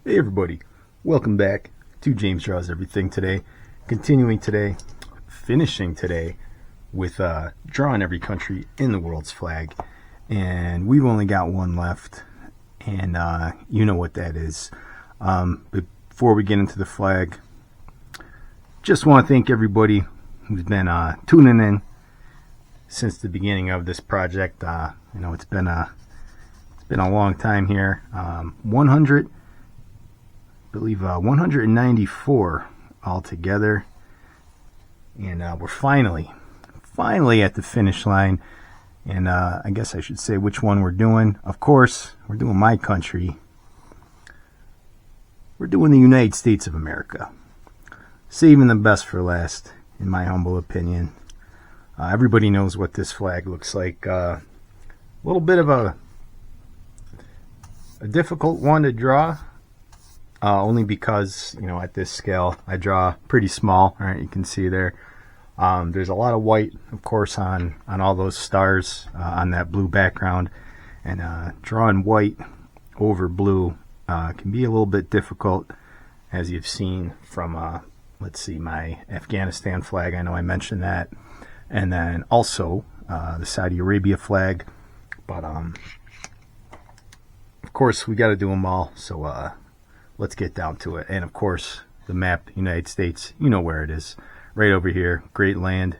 Hey everybody, welcome back to James Draws Everything today. Finishing today with drawing every country in the world's flag. And we've only got one left, and you know what that is. Before we get into the flag, just want to thank everybody who's been tuning in since the beginning of this project. It's been a long time here. 194 altogether, and we're finally at the finish line. And I guess I should say which one we're doing. Of course, we're doing my country. We're doing the United States of America. Saving the best for last, in my humble opinion. Everybody knows what this flag looks like. A little bit of a difficult one to draw. Only because, at this scale, I draw pretty small. All right, you can see there. There's a lot of white, of course, on all those stars on that blue background. And drawing white over blue can be a little bit difficult, as you've seen from, let's see, my Afghanistan flag. I know I mentioned that. And then also the Saudi Arabia flag. But, of course, we got to do them all. So, let's get down to it. And of course, the map, United States, you know where it is. Right over here, great land,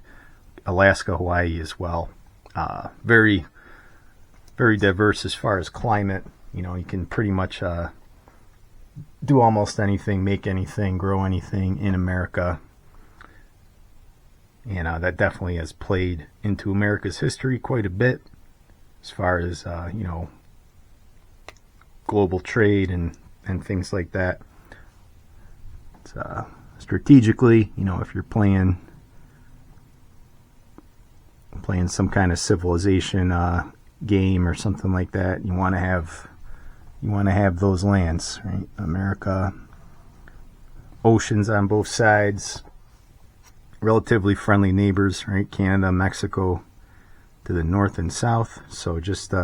Alaska, Hawaii as well. Very, very diverse as far as climate. You can pretty much do almost anything, make anything, grow anything in America. And that definitely has played into America's history quite a bit as far as, global trade and things like that. It's, strategically, if you're playing some kind of civilization game or something like that, you want to have those lands, right? America, oceans on both sides, relatively friendly neighbors, right? Canada, Mexico to the north and south. So just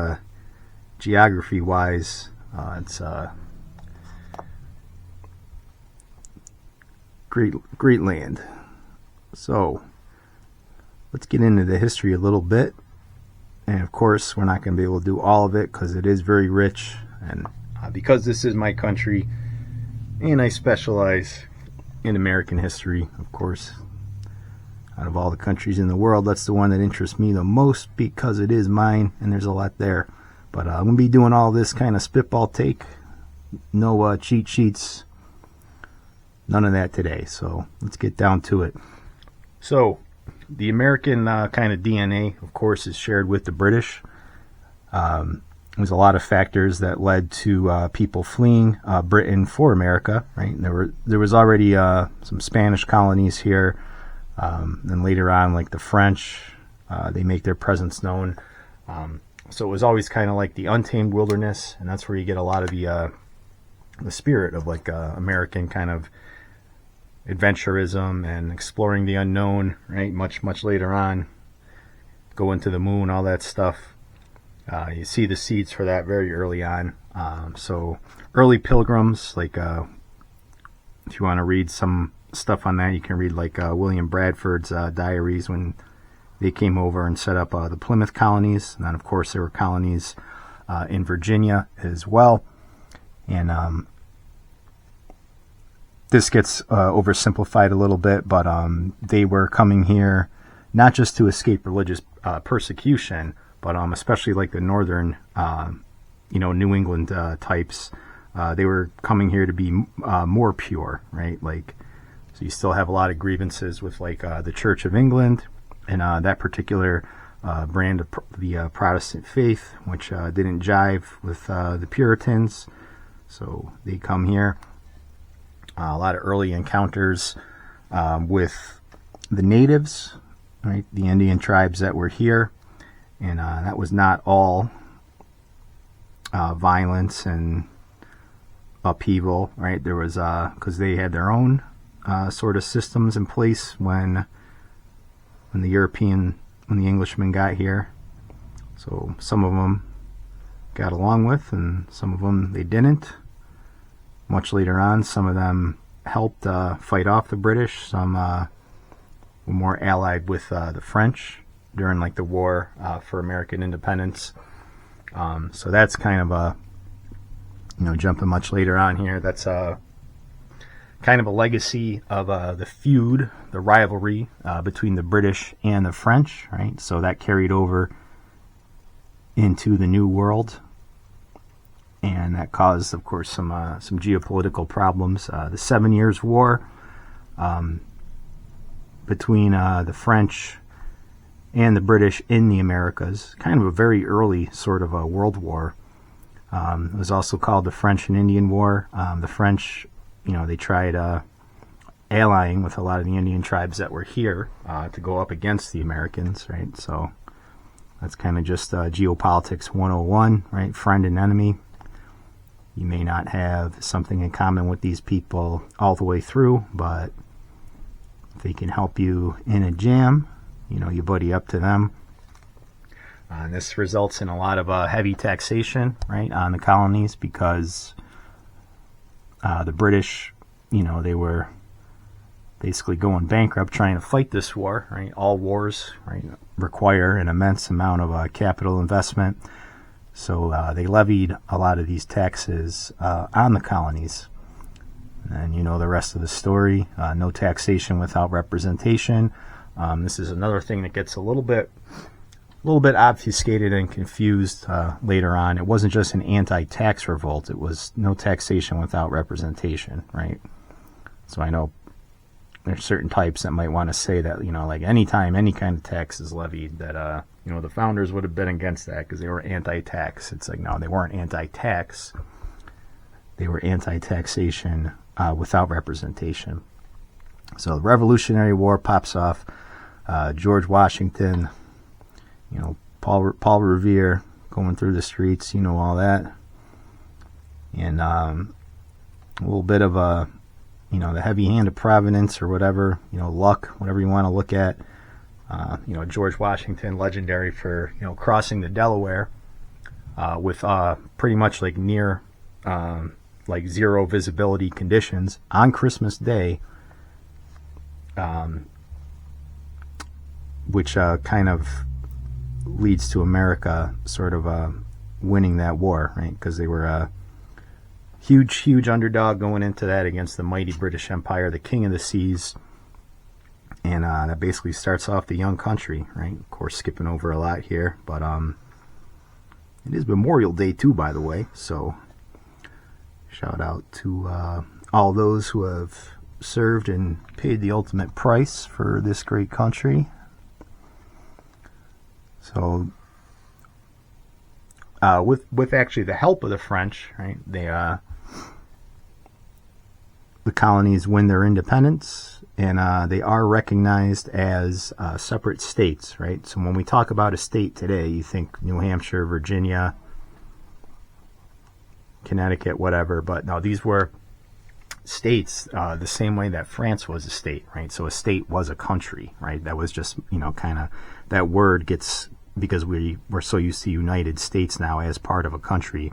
geography wise, it's great land. So let's get into the history a little bit. And of course, we're not going to be able to do all of it because it is very rich. And because this is my country and I specialize in American history, of course, out of all the countries in the world, that's the one that interests me the most because it is mine and there's a lot there. But I'm going to be doing all this kind of spitball take. No cheat sheets. None of that today, so let's get down to it. So, the American kind of DNA, of course, is shared with the British. There's a lot of factors that led to people fleeing Britain for America, right? There was already some Spanish colonies here, and later on, like the French, they make their presence known. So it was always kind of like the untamed wilderness, and that's where you get a lot of the spirit of like American kind of adventurism and exploring the unknown, right? Much later on, go into the moon, all that stuff. You see the seeds for that very early on. So early pilgrims, like if you want to read some stuff on that, you can read like William Bradford's diaries when they came over and set up the Plymouth colonies. And then of course there were colonies in Virginia as well. And this gets oversimplified a little bit, but they were coming here not just to escape religious persecution, but especially like the northern, New England types. They were coming here to be more pure, right? Like, so you still have a lot of grievances with like the Church of England and that particular brand of the Protestant faith, which didn't jive with the Puritans. So they come here. A lot of early encounters with the natives, right? The Indian tribes that were here. And that was not all violence and upheaval, right? There was, because they had their own sort of systems in place when the Englishmen got here. So some of them got along with, and some of them they didn't. Much later on, some of them helped fight off the British. Some were more allied with the French during like the war for American independence. So that's kind of a, jumping much later on here. That's kind of a legacy of the feud, the rivalry between the British and the French, right? So that carried over into the New World, and that caused, of course, some geopolitical problems. The 7 Years' War between the French and the British in the Americas, kind of a very early sort of a world war. It was also called the French and Indian War. The French, they tried allying with a lot of the Indian tribes that were here to go up against the Americans, right? So that's kind of just geopolitics 101, right? Friend and enemy. You may not have something in common with these people all the way through, but if they can help you in a jam, you buddy up to them. And this results in a lot of heavy taxation, right, on the colonies, because the British, they were basically going bankrupt trying to fight this war, right? All wars, right, require an immense amount of capital investment. So they levied a lot of these taxes on the colonies. And the rest of the story. No taxation without representation. This is another thing that gets a little bit obfuscated and confused later on. It wasn't just an anti-tax revolt. It was no taxation without representation, right? So I know there's certain types that might want to say that, like anytime any kind of tax is levied, that, the founders would have been against that because they were anti-tax. It's like, no, they weren't anti-tax. They were anti-taxation without representation. So the Revolutionary War pops off. George Washington, Paul Revere going through the streets, all that. And a little bit of a, the heavy hand of Providence or whatever, luck, whatever you want to look at. George Washington, legendary for, crossing the Delaware with pretty much like near like zero visibility conditions on Christmas Day, which kind of leads to America sort of winning that war, right? Because they were a huge underdog going into that against the mighty British Empire, the king of the seas. And that basically starts off the young country, right? Of course, skipping over a lot here, but it is Memorial Day too, by the way. So shout out to all those who have served and paid the ultimate price for this great country. So with actually the help of the French, right? The colonies win their independence, and they are recognized as separate states, right? So when we talk about a state today, you think New Hampshire, Virginia, Connecticut, whatever. But no, these were states the same way that France was a state, right? So a state was a country, right? That was just, kind of, that word gets, because we're so used to United States now as part of a country.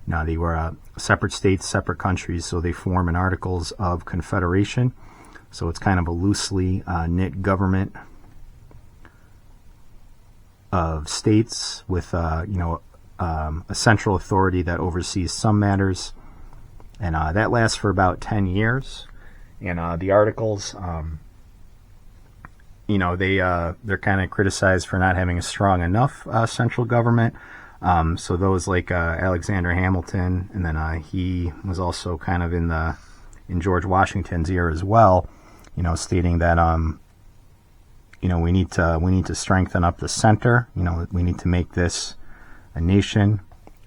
Now, they were separate states, separate countries, so they form in Articles of Confederation. So it's kind of a loosely knit government of states with, a central authority that oversees some matters. And that lasts for about 10 years. And the Articles, they're kind of criticized for not having a strong enough central government. So those like Alexander Hamilton, and then he was also kind of in George Washington's ear as well, stating that we need to strengthen up the center. We need to make this a nation.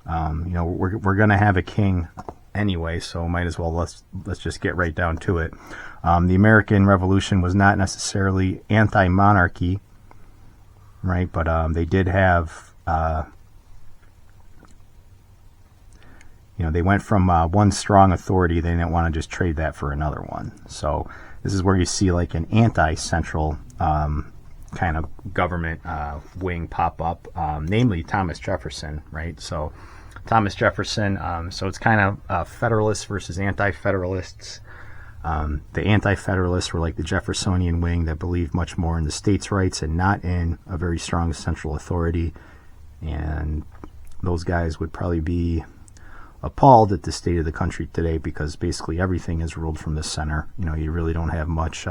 We're going to have a king anyway, so might as well let's just get right down to it. The American Revolution was not necessarily anti-monarchy, right? But they did have they went from one strong authority. They didn't want to just trade that for another one. So this is where you see like an anti-central kind of government wing pop up, namely Thomas Jefferson, right? So Thomas Jefferson. So it's kind of Federalists versus Anti-Federalists. The Anti-Federalists were like the Jeffersonian wing that believed much more in the states' rights and not in a very strong central authority. And those guys would probably be appalled at the state of the country today, because basically everything is ruled from the center. You really don't have much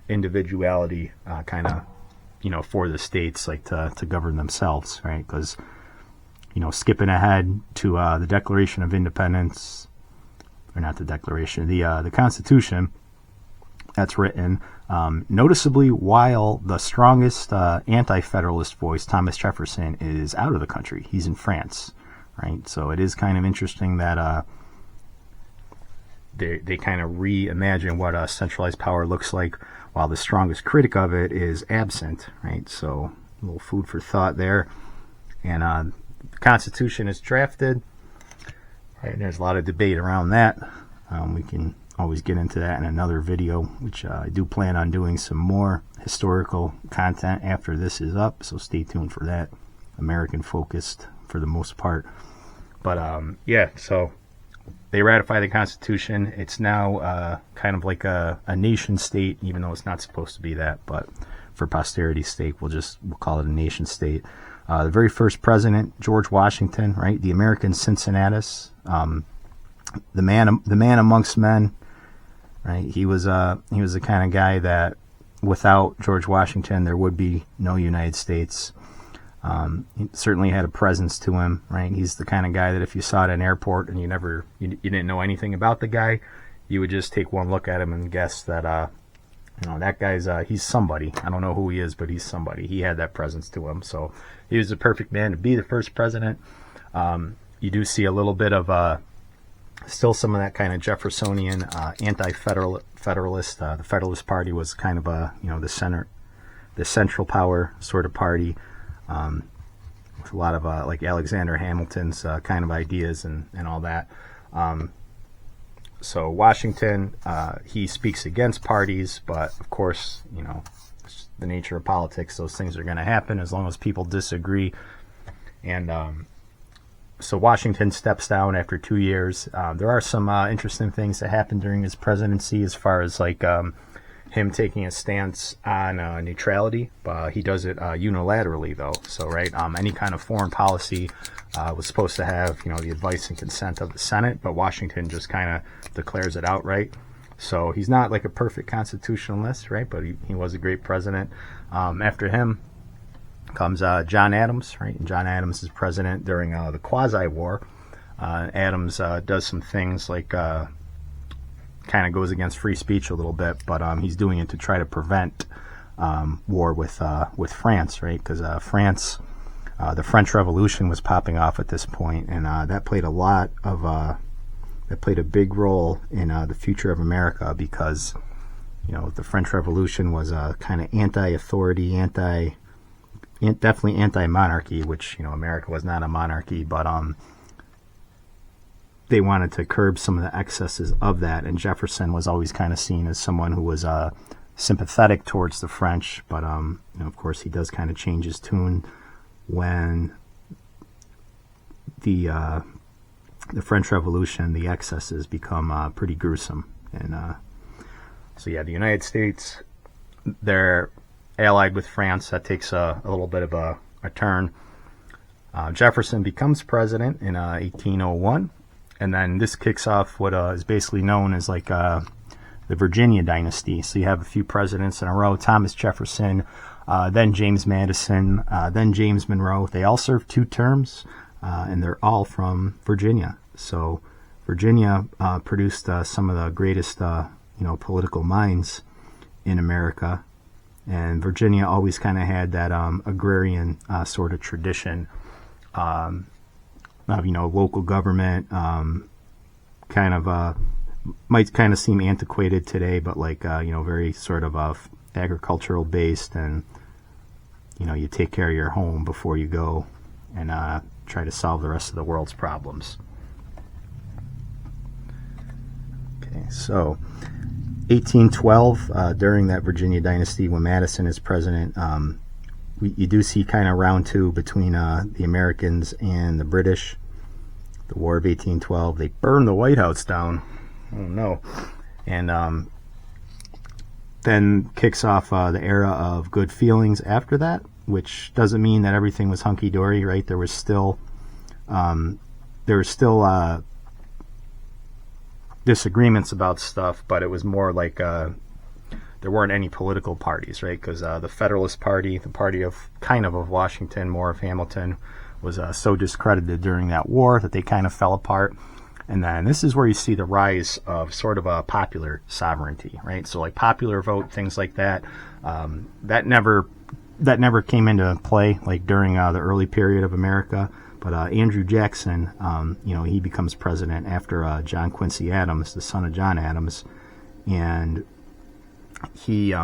individuality for the states, like to govern themselves, right? Because skipping ahead to the Declaration of Independence, or not the Declaration, the Constitution that's written, noticeably, while the strongest anti-federalist voice, Thomas Jefferson, is out of the country. He's in France, right? So it is kind of interesting that they kind of reimagine what centralized power looks like, while the strongest critic of it is absent, right? So a little food for thought there. And the Constitution is drafted, right? And there's a lot of debate around that. We can always get into that in another video, which I do plan on doing some more historical content after this is up, so stay tuned for that. American focused for the most part. But yeah, so they ratify the Constitution. It's now kind of like a nation state, even though it's not supposed to be that. But for posterity's sake, we'll call it a nation state. The very first president, George Washington, right? The American Cincinnatus, the man amongst men, right? He was the kind of guy that without George Washington, there would be no United States. He certainly had a presence to him, right? He's the kind of guy that if you saw at an airport and you didn't know anything about the guy, you would just take one look at him and guess that that guy's he's somebody. I don't know who he is, but he's somebody. He had that presence to him, so he was the perfect man to be the first president. You do see a little bit of still some of that kind of Jeffersonian anti-federalist. The Federalist Party was kind of the central power sort of party. With a lot of like Alexander Hamilton's kind of ideas and all that. So Washington, he speaks against parties, but of course, it's the nature of politics. Those things are going to happen as long as people disagree. And so Washington steps down after 2 years. There are some interesting things that happen during his presidency, as far as like him taking a stance on neutrality. He does it unilaterally, though. So, right, any kind of foreign policy was supposed to have, the advice and consent of the Senate, but Washington just kind of declares it outright. So he's not like a perfect constitutionalist, right? But he was a great president. After him comes John Adams, right? And John Adams is president during the Quasi-War. Adams does some things like kind of goes against free speech a little bit, but he's doing it to try to prevent war with France, right? Because France, the French Revolution was popping off at this point, and that played a big role in the future of America, because the French Revolution was kind of anti-authority, definitely anti-monarchy, which America was not a monarchy, but they wanted to curb some of the excesses of that, and Jefferson was always kind of seen as someone who was sympathetic towards the French, but of course he does kind of change his tune when the French Revolution, the excesses become pretty gruesome. And so yeah, the United States, they're allied with France. That takes a little bit of a turn. Jefferson becomes president in 1801. And then this kicks off what is basically known as like the Virginia dynasty. So you have a few presidents in a row: Thomas Jefferson, then James Madison, then James Monroe. They all served 2 terms, and they're all from Virginia. So Virginia produced some of the greatest, political minds in America. And Virginia always kind of had that agrarian sort of tradition. Local government, kind of might kind of seem antiquated today, but like very sort of agricultural based, and you take care of your home before you go and try to solve the rest of the world's problems. Okay, so 1812, during that Virginia dynasty, when Madison is president, you do see kind of round 2 between the Americans and the British. the War of 1812. They burned the White House down. Oh no. And then kicks off the era of good feelings after that, which doesn't mean that everything was hunky-dory, right? There was still disagreements about stuff, but it was more like there weren't any political parties, right? Because the Federalist Party, the party of Washington, more of Hamilton, was so discredited during that war that they kind of fell apart. And then this is where you see the rise of sort of a popular sovereignty, right? So like popular vote, things like that, that never came into play like during the early period of America. But Andrew Jackson, he becomes president after John Quincy Adams, the son of John Adams, and he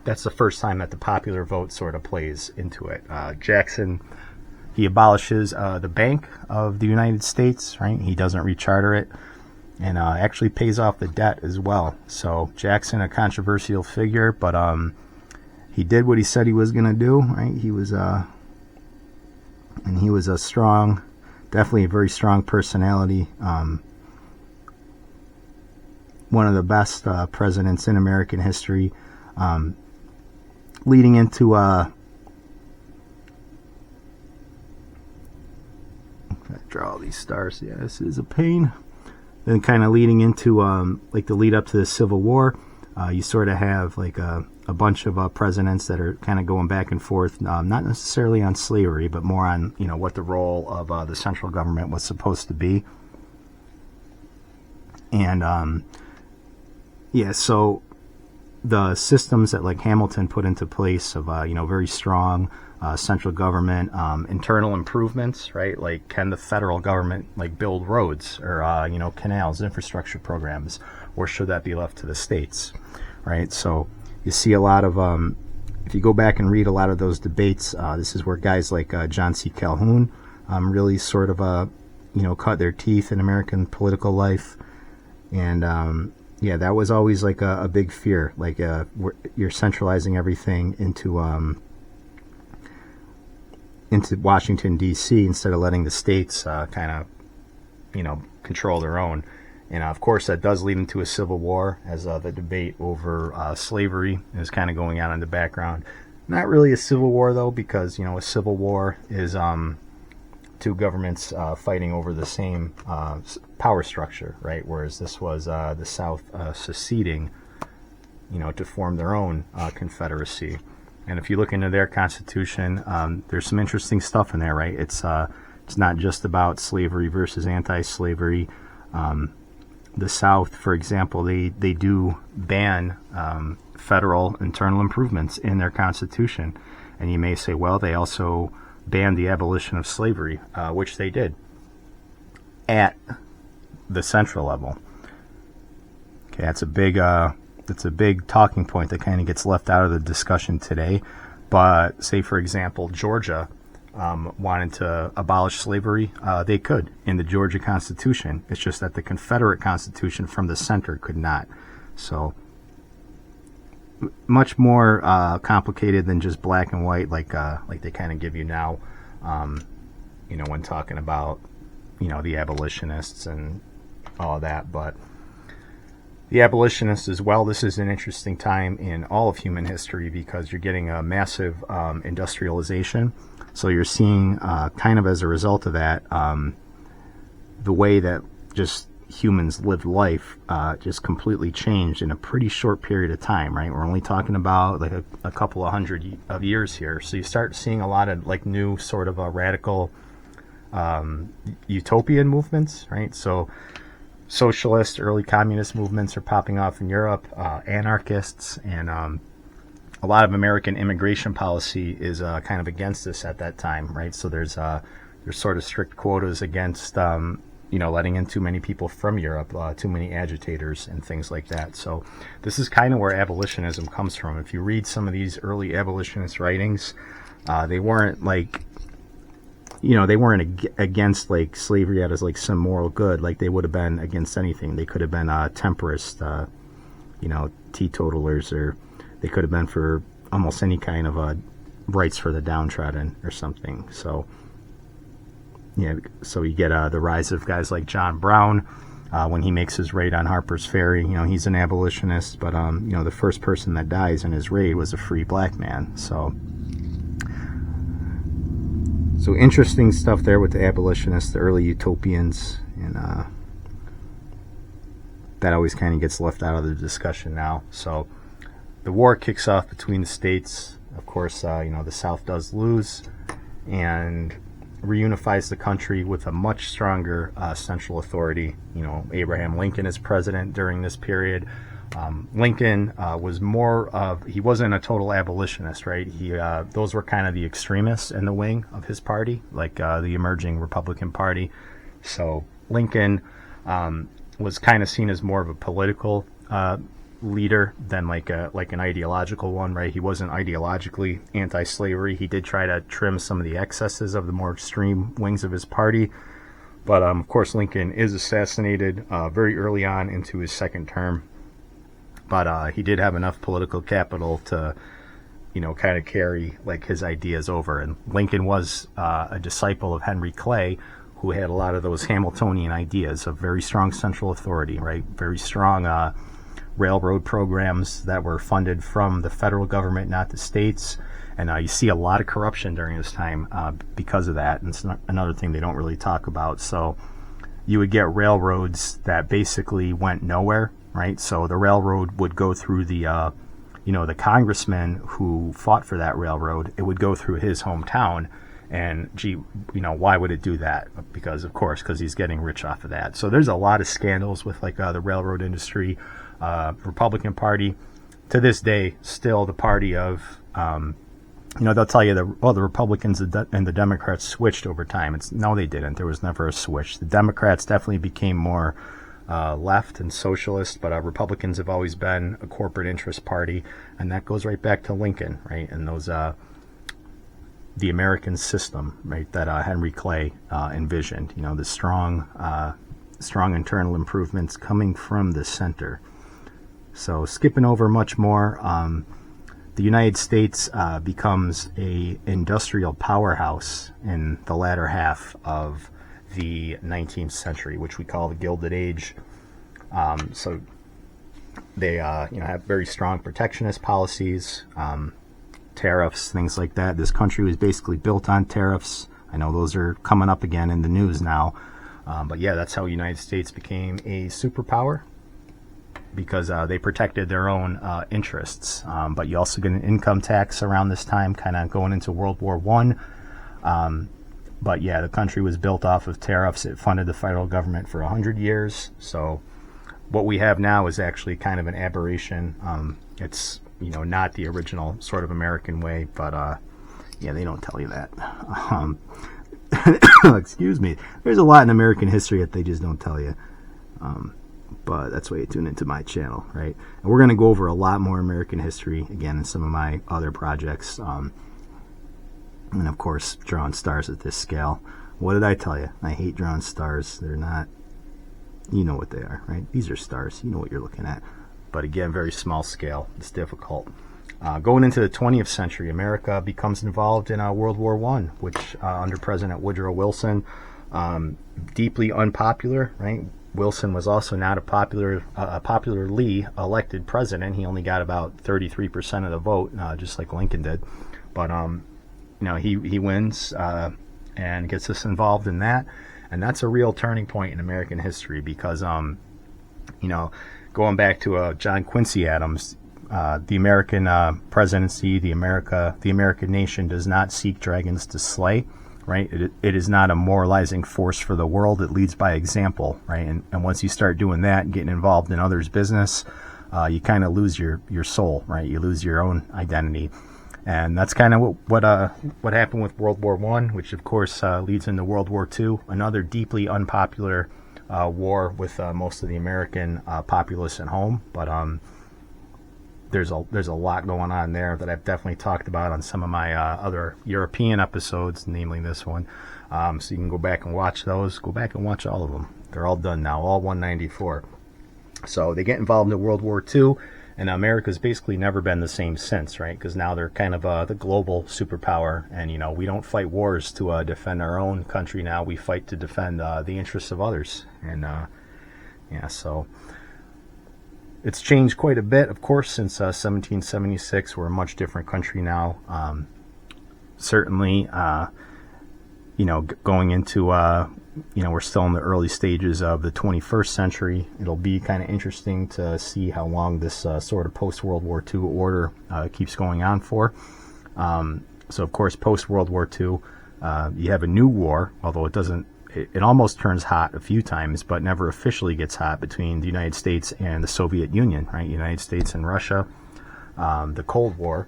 that's the first time that the popular vote sort of plays into it. Jackson, he abolishes the Bank of the United States, right? He doesn't recharter it, and actually pays off the debt as well. So Jackson, a controversial figure, but he did what he said he was going to do, right? He was a strong, definitely a very strong personality. One of the best presidents in American history, leading into draw all these stars. Yeah, this is a pain. Then kind of leading into like the lead up to the Civil War, you sort of have like a bunch of presidents that are kind of going back and forth, not necessarily on slavery, but more on what the role of the central government was supposed to be. And so the systems that like Hamilton put into place of very strong central government, internal improvements, right? Like, can the federal government like build roads or canals, infrastructure programs, or should that be left to the states, right? So you see a lot of if you go back and read a lot of those debates, this is where guys like John C. Calhoun really sort of cut their teeth in American political life. And that was always like a big fear, like you're centralizing everything into Washington, D.C. instead of letting the states kind of control their own. And of course that does lead into a civil war, as the debate over slavery is kind of going on in the background. Not really a civil war though, because a civil war is two governments fighting over the same power structure, right? Whereas this was the South seceding, to form their own confederacy. And if you look into their constitution, there's some interesting stuff in there, right? It's not just about slavery versus anti-slavery. The South, for example, they do ban federal internal improvements in their constitution. And you may say, well, they also banned the abolition of slavery, which they did at the central level. Okay, that's a big talking point that kind of gets left out of the discussion today. But say, for example, Georgia wanted to abolish slavery, they could in the Georgia Constitution. It's just that the Confederate Constitution from the center could not. So much more complicated than just black and white, like they kind of give you now, when talking about the abolitionists and all of that. But the abolitionists as well, this is an interesting time in all of human history because you're getting a massive industrialization. So you're seeing kind of as a result of that, the way that just humans lived life just completely changed in a pretty short period of time, right? We're only talking about like a couple of hundred of years here. So you start seeing a lot of like new sort of radical utopian movements, right? So socialist, early communist movements are popping off in Europe, anarchists, and a lot of American immigration policy is kind of against this at that time, right? So there's sort of strict quotas against letting in too many people from Europe, too many agitators and things like that. So this is kind of where abolitionism comes from. If you read some of these early abolitionist writings, they weren't like, they weren't against like slavery as like some moral good, like they would have been against anything. They could have been temporists, teetotalers, or they could have been for almost any kind of rights for the downtrodden or something. So So you get the rise of guys like John Brown. When he makes his raid on Harper's Ferry, he's an abolitionist, but the first person that dies in his raid was a free black man. So interesting stuff there with the abolitionists, the early utopians, and that always kind of gets left out of the discussion now. So the war kicks off between the states. Of course, the South does lose, and reunifies the country with a much stronger central authority. Abraham Lincoln is president during this period. Lincoln was more of, he wasn't a total abolitionist, right? Those were kind of the extremists in the wing of his party, like the emerging Republican Party. So Lincoln was kind of seen as more of a political leader than like an ideological one, right? He wasn't ideologically anti-slavery. He did try to trim some of the excesses of the more extreme wings of his party, but of course Lincoln is assassinated very early on into his second term. But he did have enough political capital to kind of carry like his ideas over. And Lincoln was a disciple of Henry Clay, who had a lot of those Hamiltonian ideas of very strong central authority, right? Very strong railroad programs that were funded from the federal government, not the states. And you see a lot of corruption during this time because of that. And it's another thing they don't really talk about. So you would get railroads that basically went nowhere, right? So the railroad would go through the congressman who fought for that railroad. It would go through his hometown. And why would it do that? Because he's getting rich off of that. So there's a lot of scandals with like the railroad industry. Republican Party, to this day, still the party of, they'll tell you that, the Republicans and the Democrats switched over time. No, they didn't. There was never a switch. The Democrats definitely became more left and socialist, but Republicans have always been a corporate interest party, and that goes right back to Lincoln, right? And those the American system, right, that Henry Clay envisioned. The strong internal improvements coming from the center. So skipping over much more, the United States becomes a industrial powerhouse in the latter half of the 19th century, which we call the Gilded Age. So they have very strong protectionist policies, tariffs, things like that. This country was basically built on tariffs. I know those are coming up again in the news now. But yeah, that's how the United States became a superpower, because they protected their own interests. But you also get an income tax around this time, kind of going into World War I. But yeah, the country was built off of tariffs. It funded the federal government for 100 years. So what we have now is actually kind of an aberration. It's, not the original sort of American way, but yeah, they don't tell you that. Excuse me. There's a lot in American history that they just don't tell you. But that's why you tune into my channel, right? And we're going to go over a lot more American history, again, in some of my other projects. And, of course, drawing stars at this scale. What did I tell you? I hate drawing stars. They're not, you know what they are, right? These are stars. You know what you're looking at. But, again, very small scale. It's difficult. Going into the 20th century, America becomes involved in World War I, which, under President Woodrow Wilson, deeply unpopular, right? Wilson was also not a popularly elected president. He only got about 33% of the vote, just like Lincoln did. But he wins and gets us involved in that, and that's a real turning point in American history because going back to John Quincy Adams, the American presidency, the American nation does not seek dragons to slay. Right? It is not a moralizing force for the world. It leads by example, right? And once you start doing that and getting involved in others' business, you kind of lose your soul, right? You lose your own identity. And that's kind of what happened with World War I, which of course leads into World War II, another deeply unpopular war with most of the American populace at home. But there's a lot going on there that I've definitely talked about on some of my other European episodes, namely this one. So you can go back and watch those. Go back and watch all of them. They're all done now, all 194. So they get involved in World War II, And America's basically never been the same since, right? Because now they're kind of the global superpower, and we don't fight wars to defend our own country. Now we fight to defend the interests of others, and yeah, so it's changed quite a bit, of course, since 1776. We're a much different country now. Certainly, going into we're still in the early stages of the 21st century. It'll be kind of interesting to see how long this sort of post-World War II order keeps going on for. So, of course, post-World War II, you have a new war, although it almost turns hot a few times, but never officially gets hot, between the United States and the Soviet Union, right? United States and Russia, the Cold War.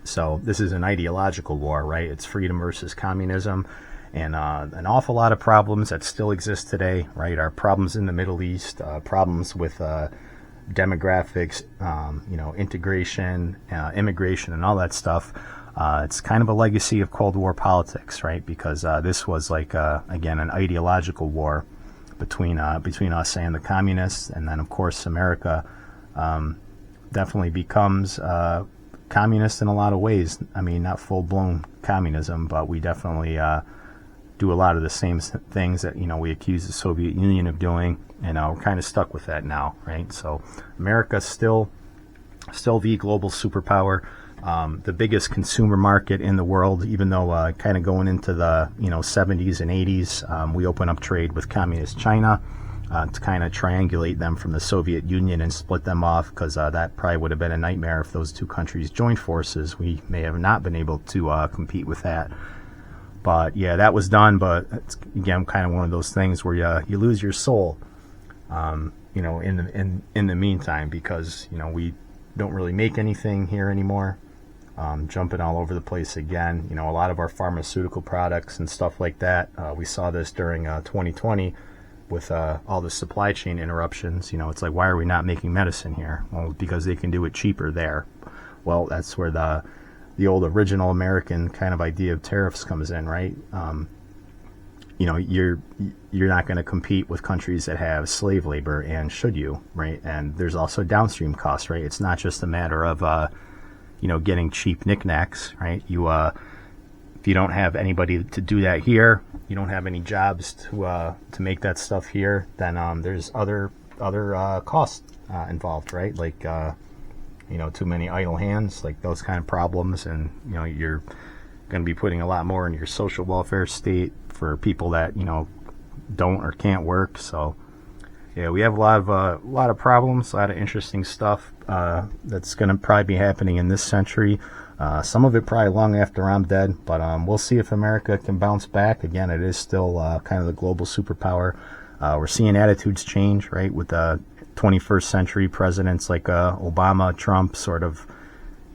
So this is an ideological war, right? It's freedom versus communism. And an awful lot of problems that still exist today, right? Our problems in the Middle East, problems with demographics, integration, immigration, and all that stuff. It's kind of a legacy of Cold War politics, right? Because this was again, an ideological war between us and the communists. And then, of course, America definitely becomes communist in a lot of ways. I mean, not full-blown communism, but we definitely do a lot of the same things that we accuse the Soviet Union of doing, and we're kind of stuck with that now, right? So America's still the global superpower, the biggest consumer market in the world, even though kind of going into the 70s and 80s, we open up trade with communist China to kind of triangulate them from the Soviet Union and split them off, because that probably would have been a nightmare if those two countries joined forces. We may have not been able to compete with that. But yeah, that was done. But it's, again, kind of one of those things where you lose your soul, in the meantime, because we don't really make anything here anymore. Jumping all over the place again. A lot of our pharmaceutical products and stuff like that. We saw this during 2020 with all the supply chain interruptions. It's like, why are we not making medicine here? Well, because they can do it cheaper there. Well, that's where the old original American kind of idea of tariffs comes in, right? You're not going to compete with countries that have slave labor, and should you, right? And there's also downstream costs, right? It's not just a matter of getting cheap knickknacks, right? If you don't have anybody to do that here, you don't have any jobs to make that stuff here, then there's other costs involved, right? Like too many idle hands, like those kind of problems, and you're going to be putting a lot more in your social welfare state for people that don't or can't work. So yeah, we have a lot of problems, a lot of interesting stuff that's going to probably be happening in this century. Some of it probably long after I'm dead, but we'll see if America can bounce back. Again, it is still kind of the global superpower. We're seeing attitudes change, right, with the 21st century presidents like Obama, Trump, sort of,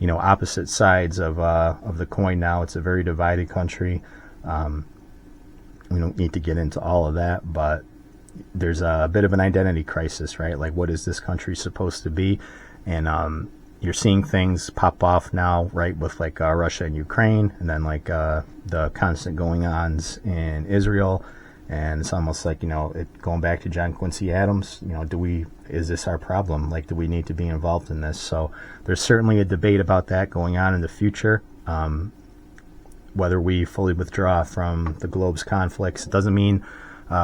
opposite sides of the coin now. It's a very divided country. We don't need to get into all of that, but there's a bit of an identity crisis, right? Like, what is this country supposed to be? And you're seeing things pop off now, right, with like Russia and Ukraine, and then like the constant going-ons in Israel. And it's almost like, going back to John Quincy Adams, is this our problem? Like, do we need to be involved in this? So there's certainly a debate about that going on in the future. Whether we fully withdraw from the globe's conflicts, it doesn't mean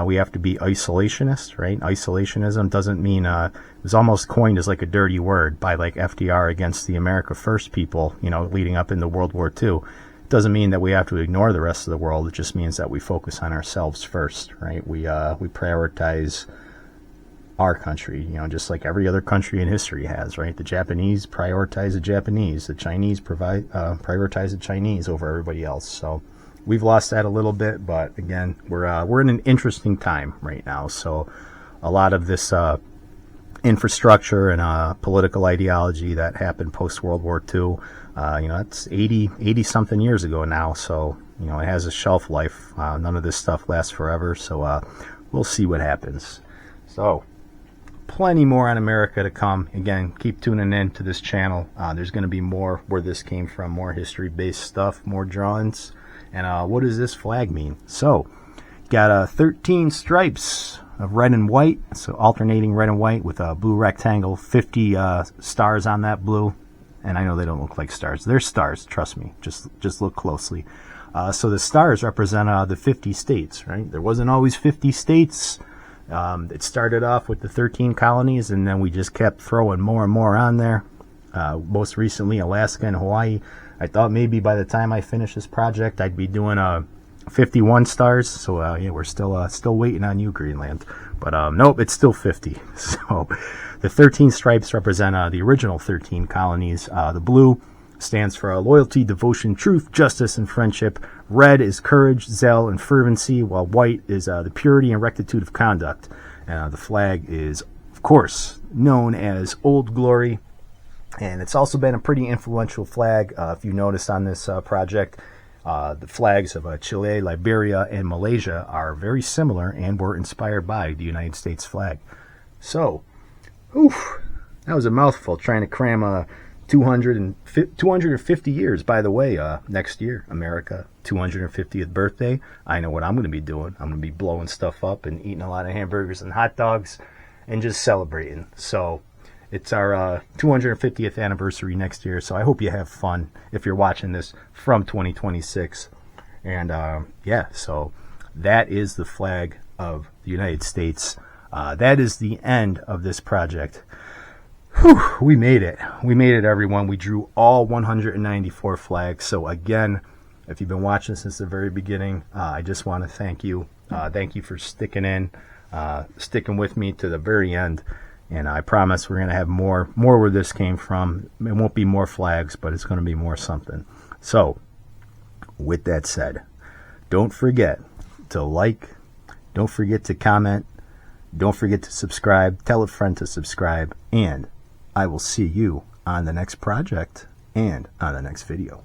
we have to be isolationist, right? Isolationism doesn't mean, it was almost coined as like a dirty word by like FDR against the America First people, leading up into World War II. It doesn't mean that we have to ignore the rest of the world. It just means that we focus on ourselves first, right? We prioritize our country, just like every other country in history has, right? The Japanese prioritize the Japanese. The Chinese prioritize the Chinese over everybody else. So we've lost that a little bit, but again, we're in an interesting time right now. So a lot of this infrastructure and political ideology that happened post World War II, that's 80 something years ago now. So it has a shelf life. None of this stuff lasts forever. So we'll see what happens. So plenty more on America to come. Again, keep tuning in to this channel. There's going to be more where this came from, more history-based stuff, more drawings. And what does this flag mean? So, got 13 stripes of red and white, so alternating red and white with a blue rectangle, 50 stars on that blue. And I know they don't look like stars. They're stars, trust me. Just look closely. So the stars represent the 50 states, right? There wasn't always 50 states. It started off with the 13 colonies, and then we just kept throwing more and more on there. Most recently, Alaska and Hawaii. I thought maybe by the time I finish this project, I'd be doing 51 stars. So yeah, we're still waiting on you, Greenland. But nope, it's still 50. So the 13 stripes represent the original 13 colonies. The blue stands for loyalty, devotion, truth, justice, and friendship. Red is courage, zeal, and fervency, while white is the purity and rectitude of conduct. The flag is, of course, known as Old Glory, and it's also been a pretty influential flag. If you noticed on this project, the flags of Chile, Liberia, and Malaysia are very similar and were inspired by the United States flag. So, that was a mouthful trying to cram 250 years. By the way, next year, America, 250th birthday. I know what I'm going to be doing. I'm going to be blowing stuff up and eating a lot of hamburgers and hot dogs and just celebrating. So it's our 250th anniversary next year. So I hope you have fun if you're watching this from 2026. And yeah, so that is the flag of the United States. That is the end of this project. Whew, we made it. We made it, everyone. We drew all 194 flags. So again, if you've been watching since the very beginning, I just want to thank you. Thank you for sticking with me to the very end. And I promise we're going to have more where this came from. It won't be more flags, but it's going to be more something. So, with that said, don't forget to like, don't forget to comment, don't forget to subscribe, tell a friend to subscribe, and I will see you on the next project and on the next video.